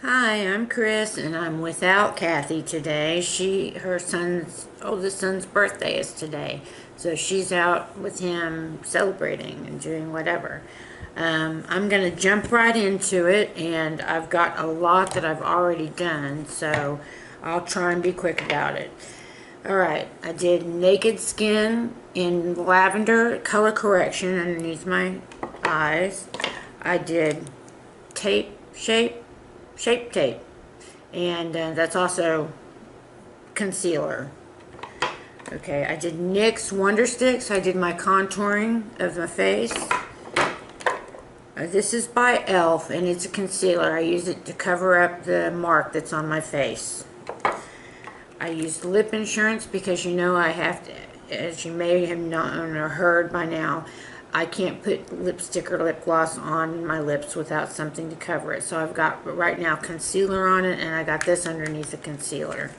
Hi, I'm Kris, and I'm without Kathy today. Her oldest son's birthday is today, so she's out with him celebrating and doing whatever. I'm gonna jump right into it, and I've got a lot that I've already done, so I'll try and be quick about it. All right, I did naked skin in lavender color correction underneath my eyes. I did tape shape tape, and that's also concealer. Okay, I did NYX Wonder Sticks. I did my contouring of my face. This is by ELF, and it's a concealer. I use it to cover up the mark that's on my face. I used lip insurance because you know I have to, as you may have known or heard by now, I can't put lipstick or lip gloss on my lips without something to cover it. So I've got right now concealer on it, and I got this underneath the concealer.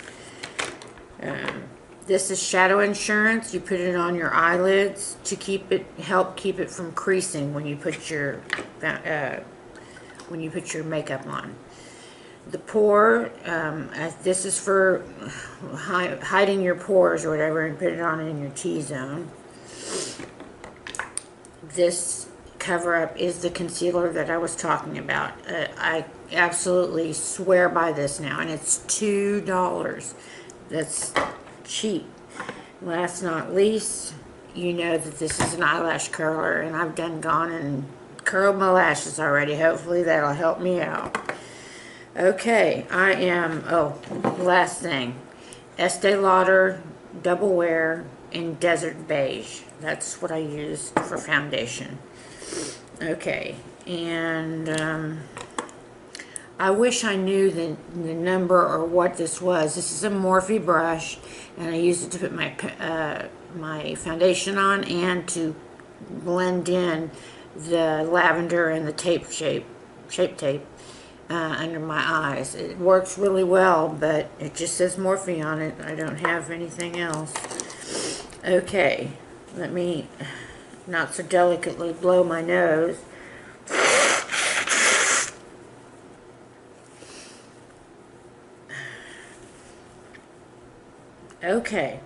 This is shadow insurance. You put it on your eyelids to help keep it from creasing when you put your makeup on. The pore, this is for hiding your pores or whatever, and put it on in your T-zone. This cover up is the concealer that I was talking about. I absolutely swear by this now, and it's $2. That's cheap. Last not least, you know that this is an eyelash curler, and I've gone and curled my lashes already. Hopefully that'll help me out. Okay, last thing, Estee Lauder Double Wear in Desert Beige. That's what I use for foundation. Okay, and I wish I knew the number or what this was. This is a Morphe brush, and I use it to put my foundation on and to blend in the lavender and the shape tape under my eyes. It works really well, but it just says Morphe on it. I don't have anything else. Okay, let me not so delicately blow my nose. Okay,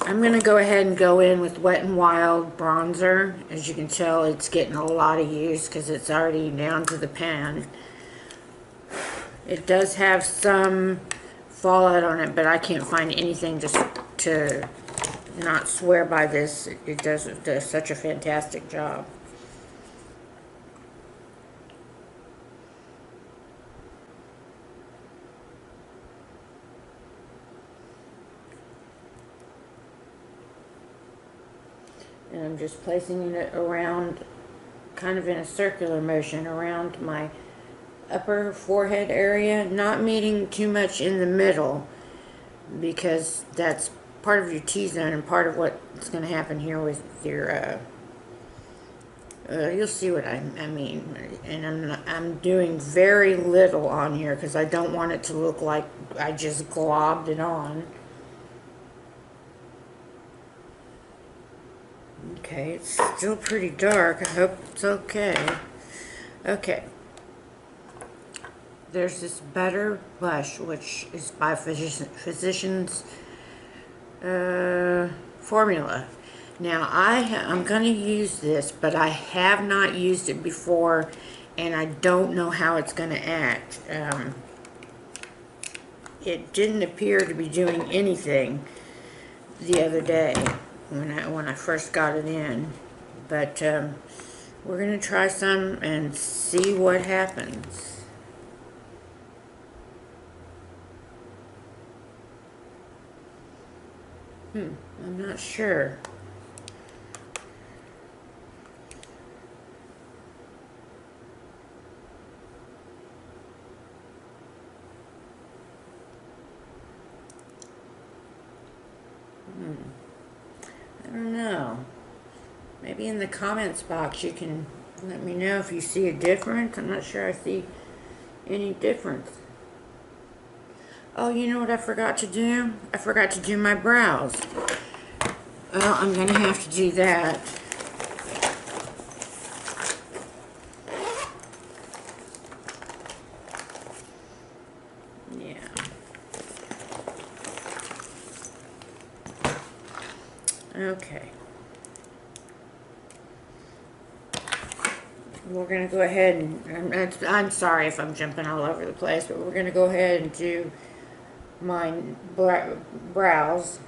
I'm going to go ahead and go in with Wet n Wild bronzer. As you can tell, it's getting a lot of use because it's already down to the pan. It does have some fallout on it, but I can't find anything to not swear by this. It does such a fantastic job. And I'm just placing it around, kind of in a circular motion, around my upper forehead area, not meeting too much in the middle, because that's part of your T-zone and part of what's going to happen here with your, you'll see what I mean. And I'm doing very little on here because I don't want it to look like I just globbed it on. Okay, it's still pretty dark. I hope it's okay. Okay. There's this Better blush, which is by Physicians Formula. Now, I'm going to use this, but I have not used it before, and I don't know how it's going to act. It didn't appear to be doing anything the other day when I first got it in, but we're going to try some and see what happens. I'm not sure. I don't know. Maybe in the comments box you can let me know if you see a difference. I'm not sure I see any difference. Oh, you know what I forgot to do? I forgot to do my brows. Well, I'm going to have to do that. Okay. We're going to go ahead and, I'm sorry if I'm jumping all over the place, but we're going to go ahead and do my brows.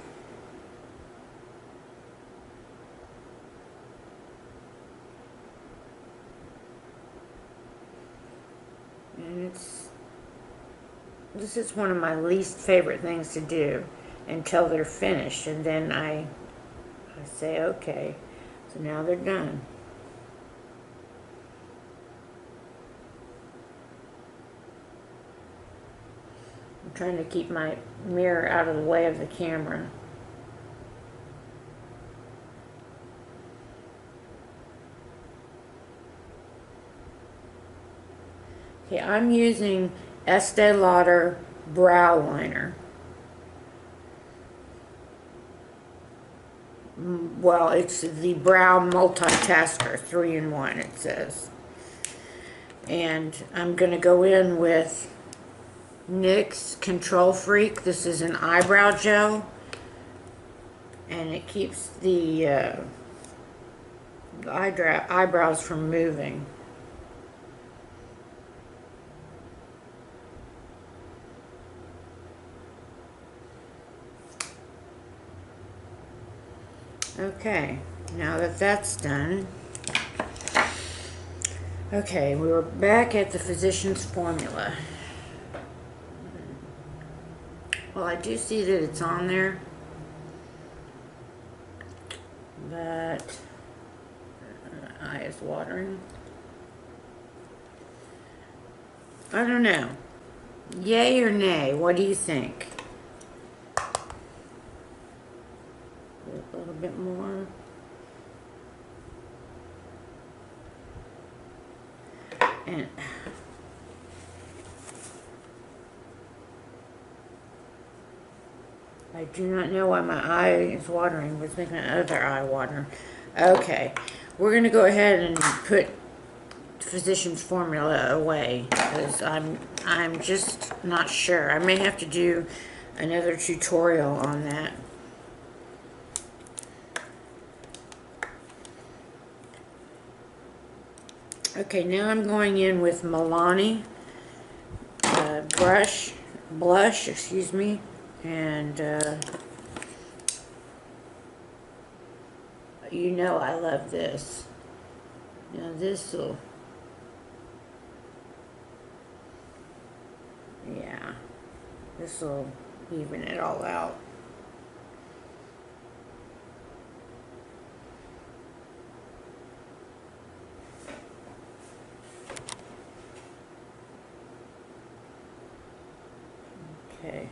And this is one of my least favorite things to do until they're finished, and then I say, okay, so now they're done. I'm trying to keep my mirror out of the way of the camera. Okay, I'm using Estee Lauder brow liner. Well, it's the brow multitasker, 3-in-1 it says. And I'm going to go in with NYX Control Freak. This is an eyebrow gel, and it keeps the eyebrows from moving. Okay, now that that's done, okay, we were back at the Physicians Formula. Well, I do see that it's on there, but my eye is watering. I don't know. Yay or nay? What do you think? A little bit more. And I do not know why my eye is watering, but it's making my other eye water. Okay, we're going to go ahead and put Physicians Formula away, because I'm just not sure. I may have to do another tutorial on that. Okay, now I'm going in with Milani blush, excuse me, and you know I love this. Now this will, yeah, this will even it all out. Okay.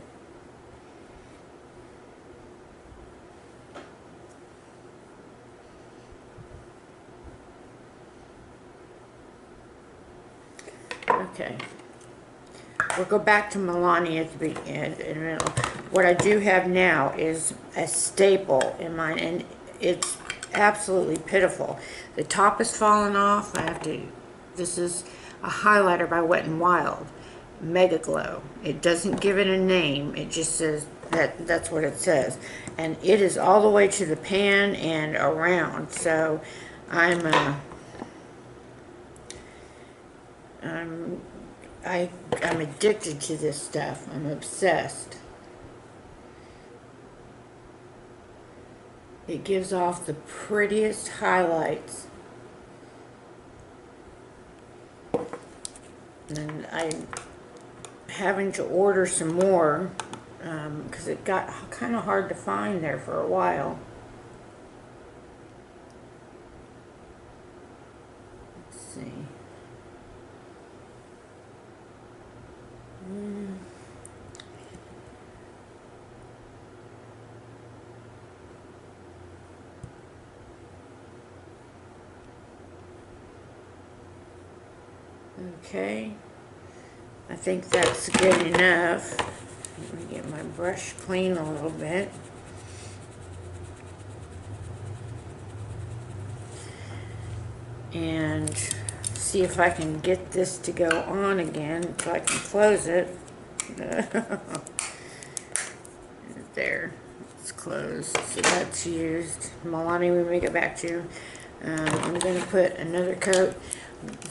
Okay. We'll go back to Milani at the beginning. What I do have now is a staple in mine, and it's absolutely pitiful. The top is falling off. This is a highlighter by Wet n Wild. Mega Glow. It doesn't give it a name. It just says that's what it says. And it is all the way to the pan and around. So I'm addicted to this stuff. I'm obsessed. It gives off the prettiest highlights. And I'm having to order some more because it got kind of hard to find there for a while. Let's see. Okay, I think that's good enough. Let me get my brush clean a little bit. And see if I can get this to go on again, so I can close it. There. It's closed, so that's used. Milani, we may get back to. I'm going to put another coat.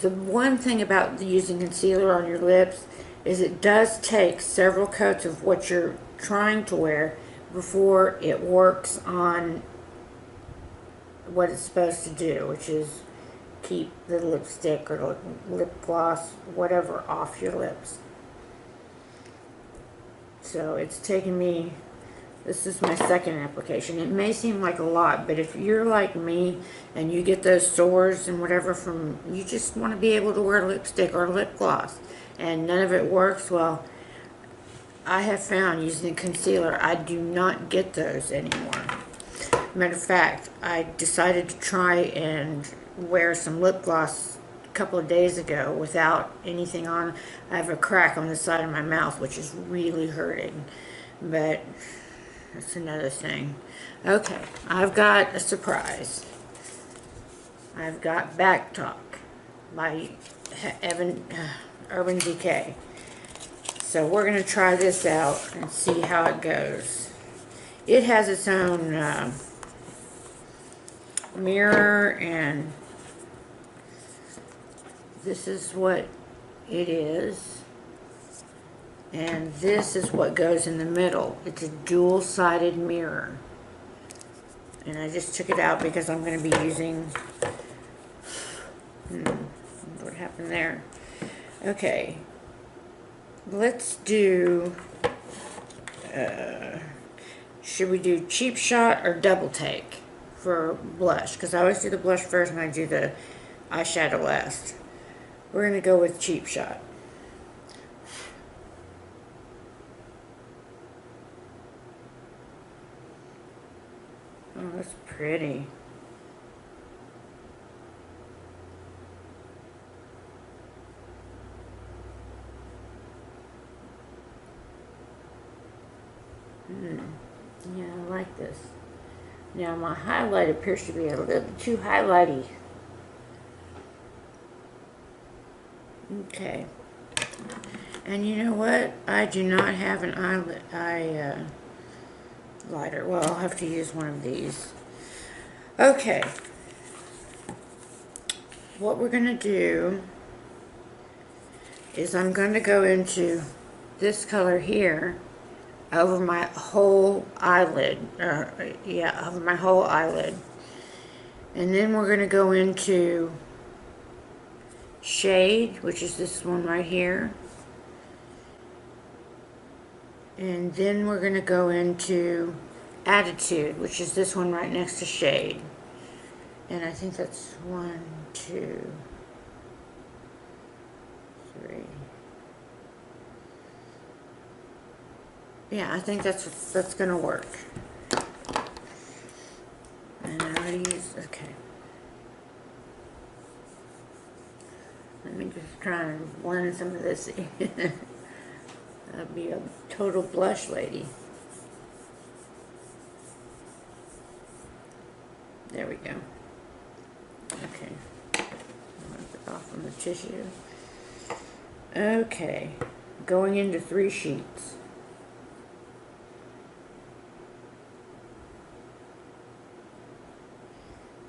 The one thing about using concealer on your lips is it does take several coats of what you're trying to wear before it works on what it's supposed to do, which is keep the lipstick or lip gloss, whatever, off your lips. So it's taken me, this is my second application. It may seem like a lot, but if you're like me and you get those sores and whatever from, you just want to be able to wear lipstick or lip gloss and none of it works, well, I have found using concealer, I do not get those anymore. Matter of fact, I decided to try and wear some lip gloss a couple of days ago without anything on. I have a crack on the side of my mouth, which is really hurting, but that's another thing. Okay, I've got a surprise. I've got Backtalk by Urban Decay. So we're going to try this out and see how it goes. It has its own mirror, and this is what it is, and this is what goes in the middle. It's a dual-sided mirror, and I just took it out because I'm going to be using what happened there. Okay, let's do should we do cheap shot or double take for blush? Because I always do the blush first and I do the eyeshadow last. We're going to go with cheap shot. Oh, that's pretty. Yeah, I like this. Now my highlight appears to be a little too highlighty. Okay. And you know what? I do not have an lighter. Well, I'll have to use one of these. Okay. What we're going to do is I'm going to go into this color here over my whole eyelid. Over my whole eyelid. And then we're going to go into Shade, which is this one right here. And then we're going to go into Attitude, which is this one right next to Shade. And I think that's 1, 2, 3. Yeah, I think that's going to work. And I already used, okay. Let me just try and blend some of this in. I'll be a total blush lady. There we go. Okay. Wipe it off on the tissue. Okay. Going into 3 sheets.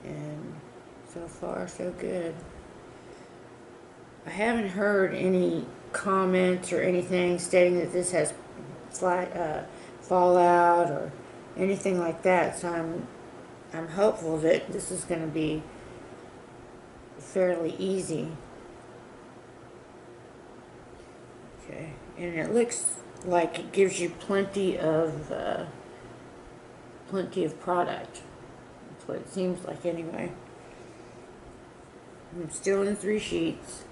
And so far, so good. I haven't heard any comments or anything stating that this has fallout or anything like that, so I'm hopeful that this is going to be fairly easy. Okay, and it looks like it gives you plenty of product. That's what it seems like anyway. I'm still in 3 sheets.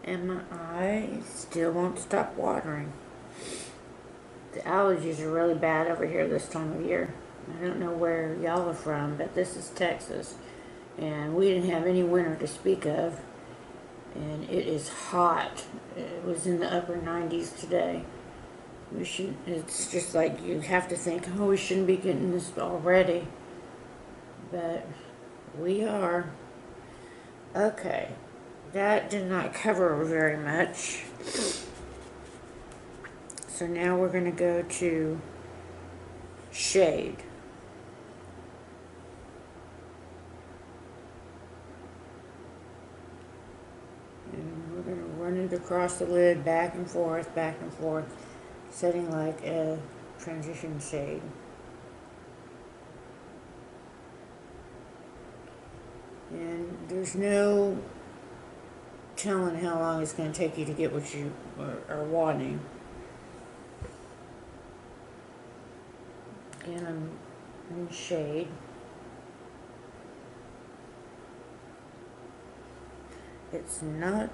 And my eye still won't stop watering. The allergies are really bad over here this time of year. I don't know where y'all are from, but this is Texas. and we didn't have any winter to speak of, and it is hot. It was in the upper 90s today. It's just like you have to think, oh, we shouldn't be getting this already, but we are. Okay, that did not cover very much. So now we're going to go to shade. And we're going to run it across the lid, back and forth, setting like a transition shade. And there's no telling how long it's going to take you to get what you are wanting. Again, I'm in shade. It's not,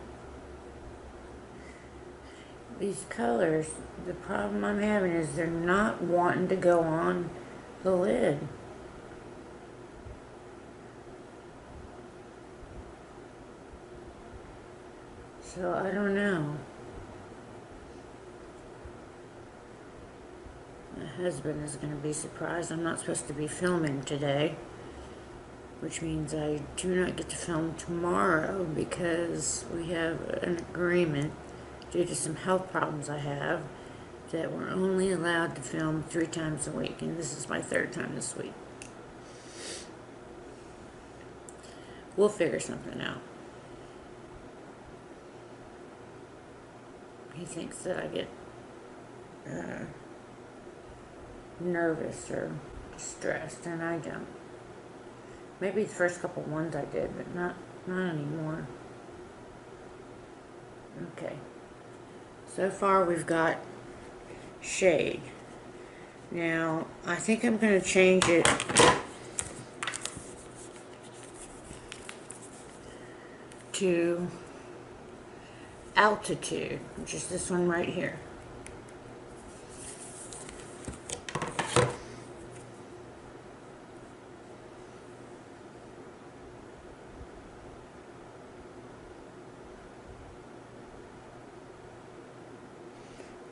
these colors, the problem I'm having is they're not wanting to go on the lid. So I don't know. My husband is going to be surprised. I'm not supposed to be filming today, which means I do not get to film tomorrow because we have an agreement due to some health problems I have that we're only allowed to film 3 times a week, and this is my 3rd time this week. We'll figure something out. He thinks that I get nervous or distressed, and I don't. Maybe the first couple ones I did, but not anymore. Okay. So far we've got shade. Now, I think I'm going to change it to altitude, which is this one right here.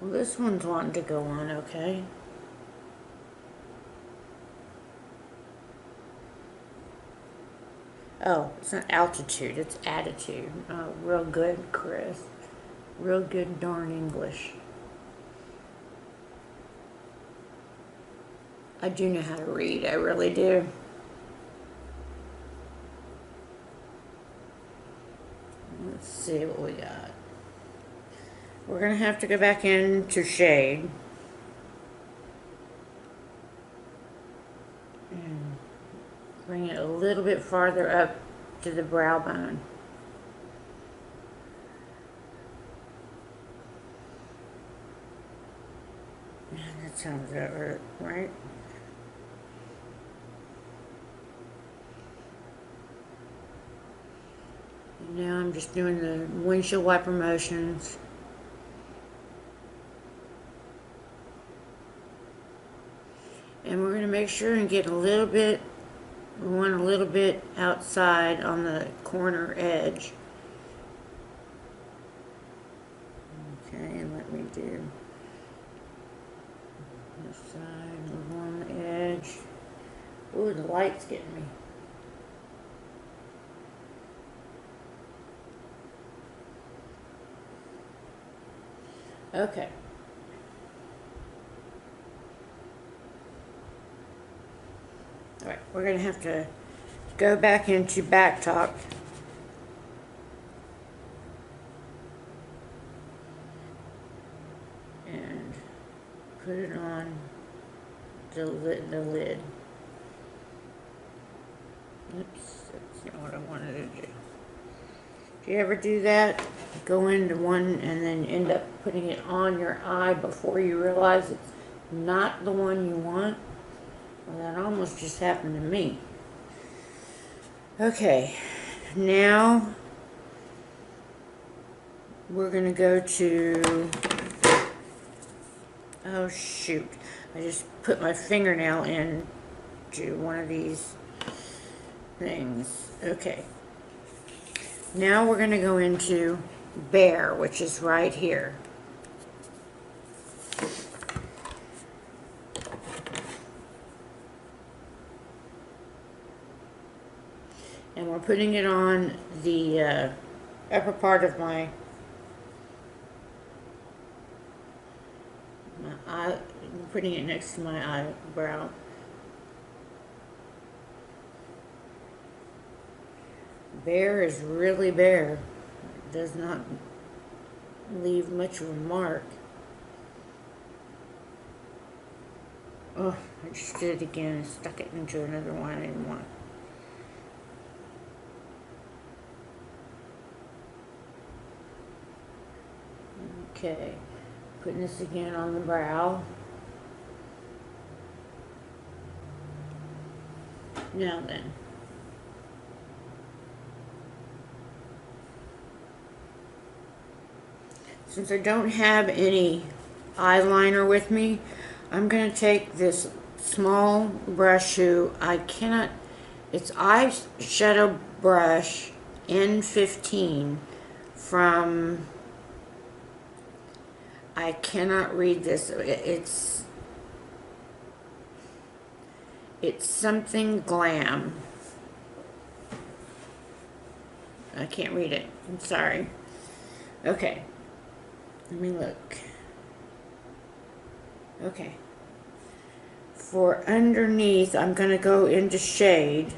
Well, this one's wanting to go on, okay. Oh, it's not altitude, it's attitude. Oh, real good, Kris. Real good darn English. I do know how to read, I really do. Let's see what we got. We're going to have to go back into shade. And bring it a little bit farther up to the brow bone. That sounds about right. And now I'm just doing the windshield wiper motions. And we're going to make sure and get a little bit, we want a little bit outside on the corner edge. Okay, and let me do this side, a little on the edge. Ooh, the light's getting me. Okay. Alright, we're going to have to go back into Backtalk. And put it on the lid. Oops, that's not what I wanted to do. Do you ever do that? Go into one and then end up putting it on your eye before you realize it's not the one you want? Well, that almost just happened to me. Okay, now we're going to go to, oh shoot, I just put my fingernail into one of these things. Okay. Now we're going to go into Bare, which is right here. And we're putting it on the upper part of my eye. I'm putting it next to my eyebrow. Bare is really bare. It does not leave much of a mark. Oh, I just did it again and stuck it into another one I didn't want. Okay, putting this again on the brow. Now then. Since I don't have any eyeliner with me, I'm going to take this small brush who it's eyeshadow brush N15 from, I cannot read this, it's something glam. I can't read it, I'm sorry. Okay. Let me look. Okay. For underneath, I'm going to go into shade.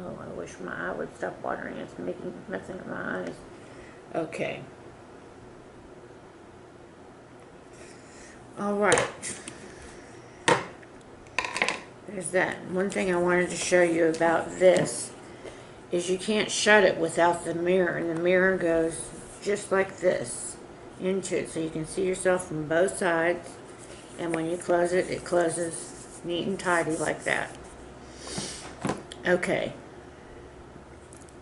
Oh, I wish my eye would stop watering. It's messing up my eyes. Okay. All right. There's that. One thing I wanted to show you about this is you can't shut it without the mirror. And the mirror goes just like this into it. So you can see yourself from both sides. And when you close it, it closes neat and tidy like that. Okay.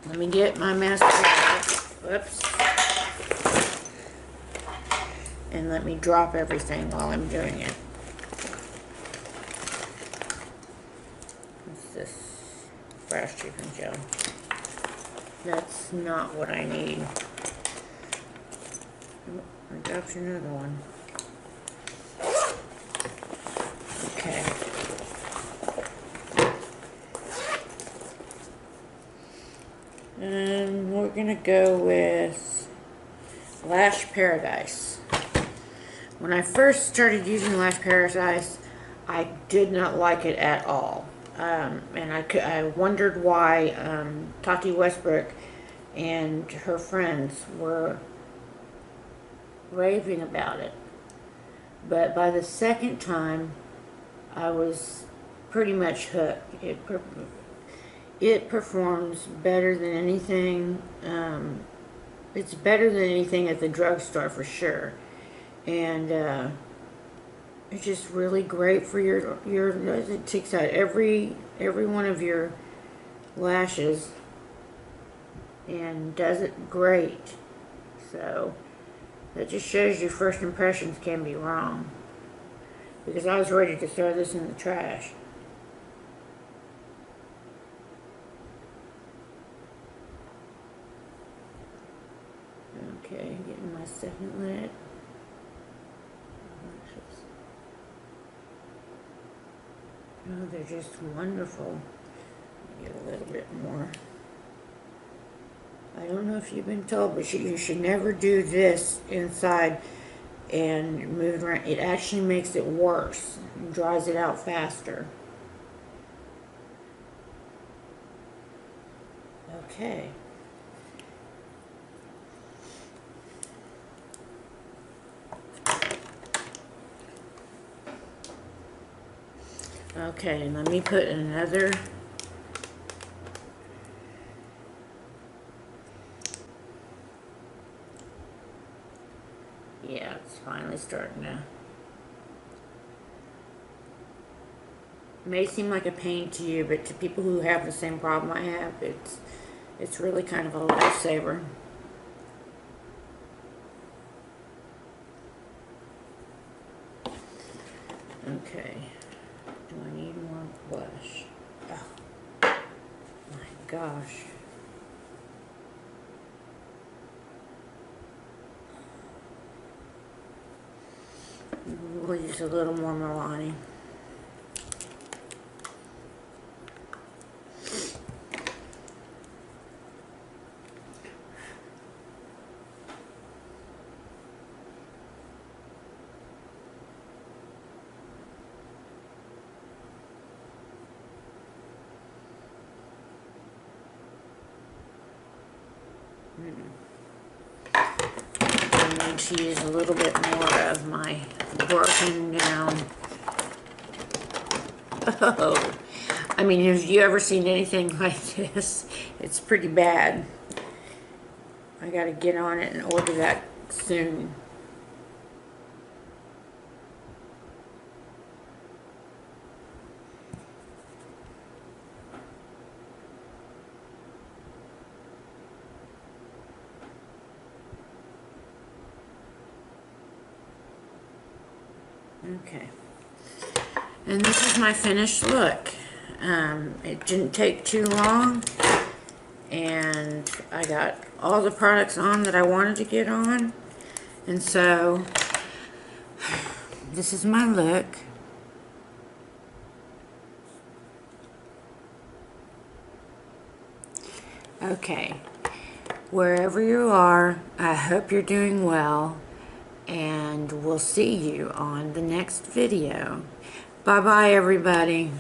Let me get my mascara. Whoops. And let me drop everything while I'm doing it. What's this? Brow shaping gel. That's not what I need. Oh, I dropped another one. Okay. And we're going to go with Lash Paradise. When I first started using Lash Paradise, I did not like it at all. And I wondered why Tati Westbrook and her friends were raving about it. But by the second time, I was pretty much hooked. It performs better than anything. It's better than anything at the drugstore for sure. And it's just really great for your it takes out every one of your lashes and does it great. So that just shows you first impressions can be wrong, because I was ready to throw this in the trash. Okay, getting my second lid. Oh, they're just wonderful. Get a little bit more. I don't know if you've been told, but you should never do this inside and move it around. It actually makes it worse. It dries it out faster. Okay. Okay, let me put another Yeah, it's finally starting to. It may seem like a pain to you, but to people who have the same problem I have, it's really kind of a lifesaver. Okay. Do I need more blush? Oh my gosh. We'll use a little more Milani. I need to use a little bit more of my broken down. Oh, I mean, have you ever seen anything like this? It's pretty bad. I gotta get on it and order that soon. Okay. And this is my finished look. It didn't take too long, and I got all the products on that I wanted to get on, and so this is my look. Okay, wherever you are, I hope you're doing well, and we'll see you on the next video. Bye-bye, everybody.